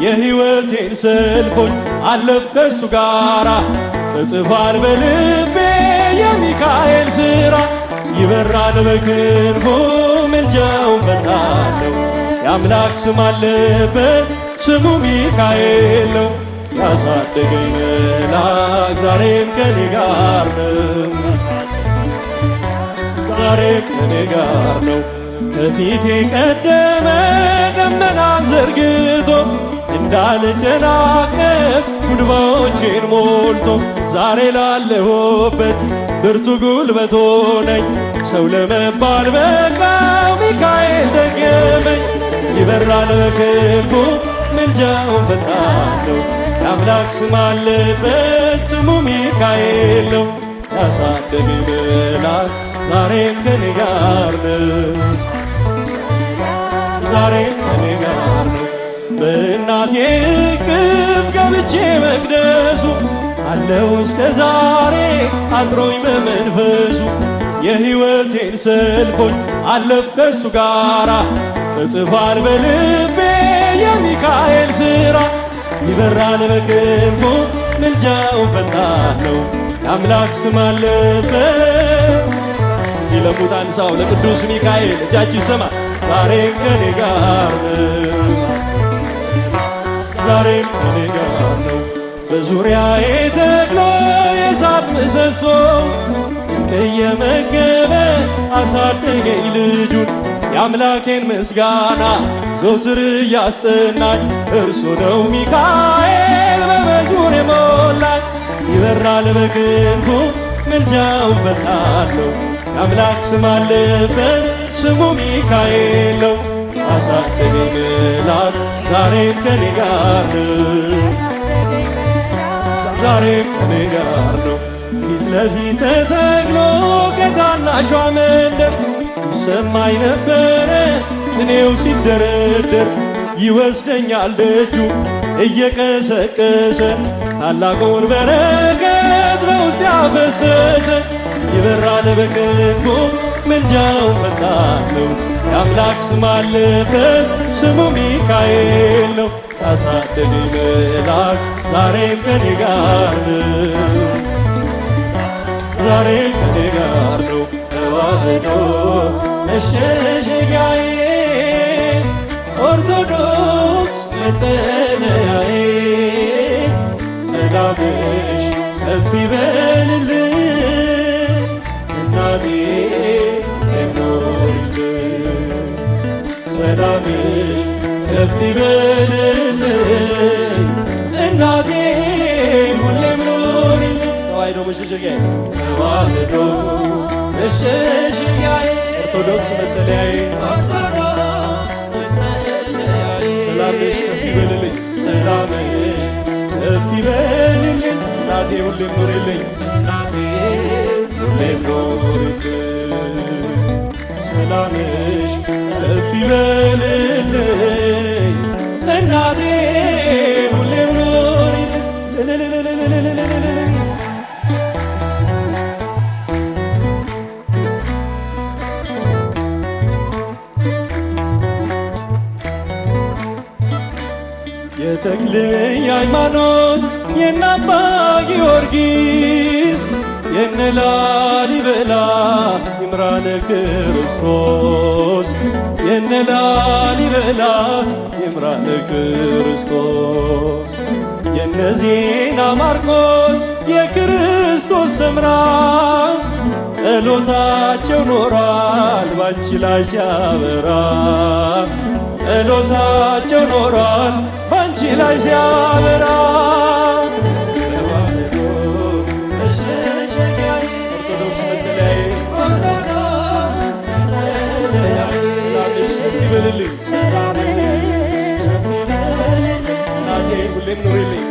የሕይወቴን ሰልፎች አለፍ ከሱ ጋራ ተጽፏል በልቤ የሚካኤል ሥራ ይበራል በክንፉ ምልጃው ፈጣን ነው የአምላክ ስም አለበት ስሙ ሚካኤል ነው ያሳደገኝ መልአክ ዛሬም ከኔ ጋር ነው ዛሬም ከኔ ጋር ነው ከፊቴ ቀደመ ደመናን ዘርግቶ እንዳልደናቀፍ ጉድባዎቼን ሞልቶ ዛሬ ላለሁበት ብርቱ ጉልበት ሆነኝ ሰው ለመባል በቃው ሚካኤል ደገመኝ ይበራል በክንፉ ምልጃው ፈጣን ነው የአምላክ ስም አለበት ስሙ ሚካኤል ነው ያሳደገኝ መልአክ ዛሬም ከኔ ጋር ነው ዛሬም ከኔ ጋር ነው በእናቴ እቅፍ ገብቼ መቅደሱ አለው እስከ ዛሬ አድሮኝ በመንፈሱ የሕይወቴን ሰልፎች አለፍ ከሱ ጋራ ተጽፏል በልቤ የሚካኤል ሥራ ይበራል በክንፉ ምልጃው ፈጣን ነው የአምላክ ስም አለበት እስቲ ለሙታን ሰው ለቅዱስ ሚካኤል እጃችን ሰማ ዛሬም ከኔ ጋር ነው ዛሬም ከኔ ጋር ነው በዙሪያዬ ተክሎ የእሳት ምሰሶ ጽድቅ እየመገበ አሳደገኝ ልጁን የአምላኬን ምስጋና ዘውትር እያስጠናኝ እርሱ ነው ሚካኤል በመዝሙር የሞላኝ ይበራል በክንፉ ምልጃው ፈጣን ነው የአምላክ ስም አለበት ስሙ ሚካኤል ነው አሳደገኝ መልአክ ዛሬም ከኔ ጋር ነው ዛሬም ከኔ ጋር ነው ፊት ለፊት ተተክሎ ከታናሿ መንደር ይሰማኝ ነበረ ቅኔው ሲደረደር ይወስደኛል ደጁ እየቀሰቀሰ ታላቁን በረከት በውስጥ ያፈሰሰ ይበራል በክንፉ ምልጃው ፈጣን ነው የአምላክ ስም አለበት ስሙ ሚካኤል ነው ያሳደገኝ መልአክ ዛሬም ከኔ ጋር ነው ዛሬም ከኔ ጋር ነው ተዋህዶ መሸሸጊያዬ ኦርቶዶክስ መጠለያዬ ሰላምሽ ከፍ ይበልልኝ እናቴ ኖሪልኝ ሰላምሽ ከፍ ይበልልኝ እናቴ ሁሌም ኖሪልኝ ተዋህዶ መሸሸጊያዬ ተዋህዶ መሸሸጊያዬ ኦርቶዶክስ መጠለያዬ ሰላምሽ ከፍ ይበልልኝ ሰላምሽ ከፍ ይበልልኝ እናቴ ሁሌም ኖሪልኝ እናቴ ሁሌም ኖሪልኝ ሰላምሽ ከፍ ይበልልኝ እናቴ ሁሌም ኖሪልኝ የተክልኝ ሃይማኖት የነ አባ ጊዮርጊስ የነ ላሊበላ ይምራነ ክርስቶስ የነ ላሊበላ ይምራነ ክርስቶስ የነ ዜና ማርቆስ የክርስቶስ ሰምራ ጸሎታቸው ኖሯል ባንቺ ላይ ሲያበራ ጸሎታቸው ኖሯል ባንቺ ላይ ሲያበራ ተዋህዶ መሸሸጊያዬ ኦርቶዶክስ መጠለያዬ ሰላምሽ ከፍ ይበልልኝ እናቴ ሁሌም ኑሪልኝ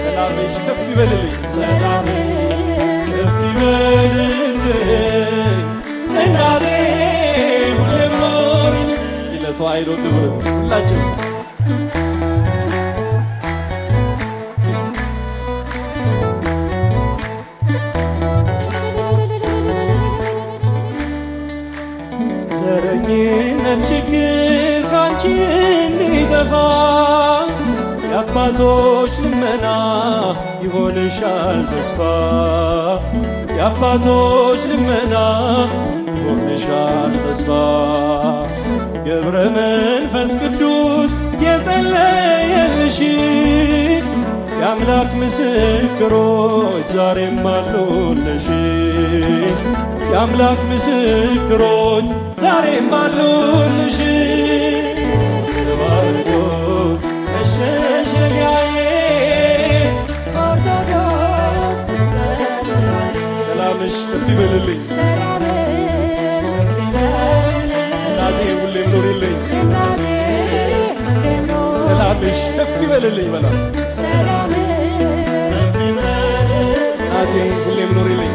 ሰላምሽ ከፍ ይበልልኝ ከፍ ይበልልኝ እናቴ ሁሌም ኑሪልኝ እስቲ ለተዋሕዶ ክብር ሁላችን ዘረኝነት ችግር ካንቺ እንዲጠፋ የአባቶች ልመና ይሆንሻል ተስፋ የአባቶች ልመና ይሆንሻል ተስፋ ገብረ መንፈስ ቅዱስ የጸለየልሽ የአምላክ ምስክሮች ዛሬም አሉልሽ የአምላክ ምስክሮች ዛሬም አሉልሽ ተባርኮ መሸሸጊያዬ ኦርቶዶክስ ሰላምሽ ከፍ ይበልልኝ እናቴ ሁሌም ኑሪልኝ ሰላምሽ ከፍ ይበልልኝ በላ እናቴ ሁሌም ኑሪልኝ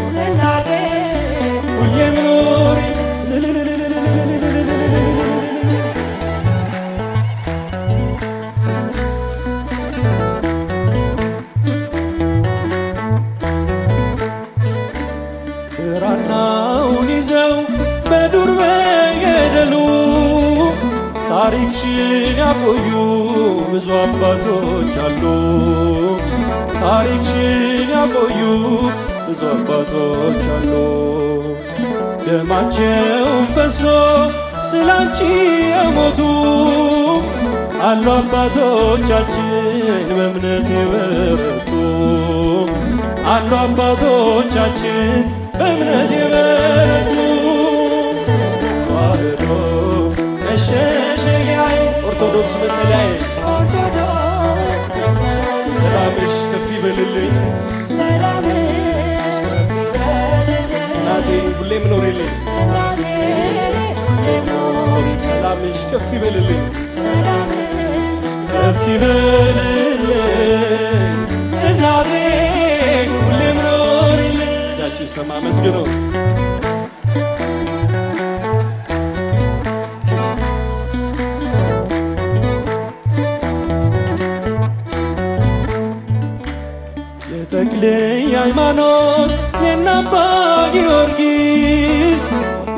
ሁሌም ኑሪ ብራናውን ይዘው በዱር በገደሉ ታሪክሽን ያቆዩ ብዙ አባቶች አሉ ታሪክሽን ያቆዩ ብዙ አባቶች አሉ ደማቸውን ፈሶ ስላንቺ የሞቱ አሉ አባቶቻችን በእምነት የበረቱ አሉ አባቶቻችን በእምነት የበረቱ ተዋህዶ መሸሸጊያዬ ኦርቶዶክስ መጠለያዬ ሰላምሽ ከፍ ይበልልኝ እናቴ ሁሌም ኑሪልኝ ሰላምሽ ከፍ ይበልልኝ ከፍ ይበልልኝ እናቴ ሁሌም ኑሪልኝ እጃችሁ ይሰማ መስግኑ የተክልየ ሃይማኖት የነ አባ ጊዮርጊስ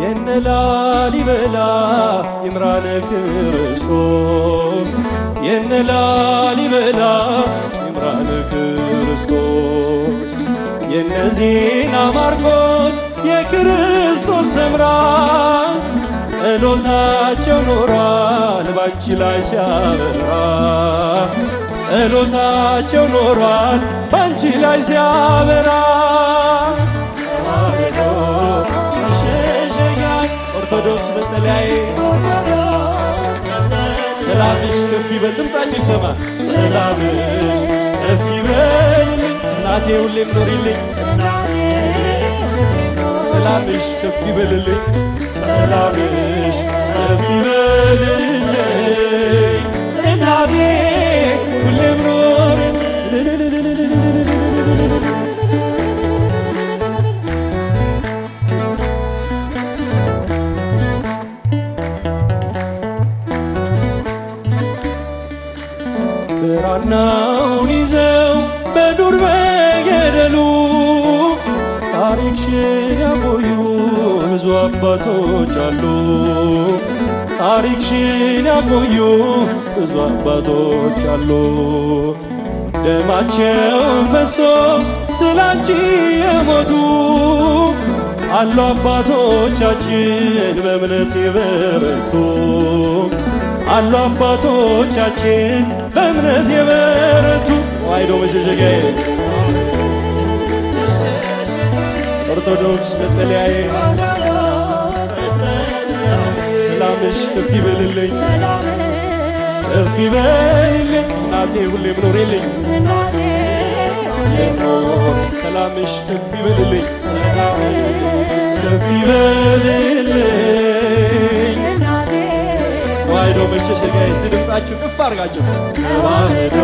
የነ ላሊበላ ይምራነ ክርስቶስ የነ ላሊበላ ይምራነ ክርስቶስ የነ ዜና ማርቆስ የክርስቶስ ሰምራ ጸሎታቸው ኖሯል ባንቺ ላይ ሲያበራ ጸሎታቸው ኖሯል ባንቺ ላይ ሲያበራ ተዋህዶ መሸሸጊያዬ ኦርቶዶክስ መጠለያዬ ሰላምሽ ከፍ ይበል ድምፃችሁ ይሰማ ሰላምሽ ከፍ ይበልልኝ እናቴ ሁሌም ኑሪልኝ ሰላምሽ ከፍ ይበልልኝ ሰላምሽ ከፍ ይበልልኝ እናቴ ሁሌም ኑሪልኝ ብራናውን ይዘው በዱር በገደሉ ታሪክሽን ያቆዩ ብዙ አባቶች አሉ ታሪክሽን ያቆዩ ብዙ አባቶች አሉ ደማቸውን ፈሶ ስላንቺ የሞቱ አሉ አባቶቻችን በእምነት የበረቱ አሉ አባቶቻችን በእምነት የበረቱ ተዋህዶ መሸሸጊያዬ ኦርቶዶክስ መጠለያዬ ሰላምሽ ከፍ ይበልልኝ ከፍ ይበልልኝ እናቴ ሁሌም ኑሪልኝ ሰላምሽ ከፍ ይበልልኝ ከፍ ይበልልኝ ተዋህዶ መሸሸጊያዬ እስቲ ድምፃችሁ ከፍ አድርጋችሁ ተዋህዶ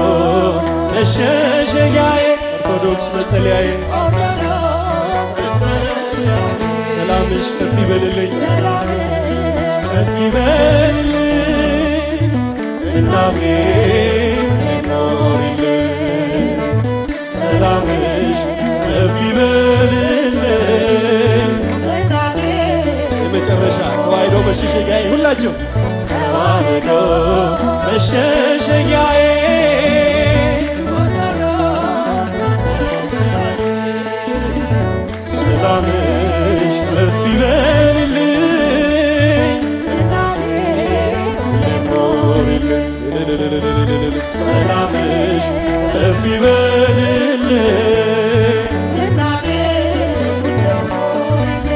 መሸሸጊያዬ ኦርቶዶክስ መጠለያዬ ሰላምሽ ከፍ ይበልልኝ ከፍ ይበልልኝ እናቴ ኑሪልኝ ሰላምሽ ከፍ ይበልልኝ የመጨረሻ ተዋህዶ መሸሸጊያዬ ሁላችሁ ተዋህዶ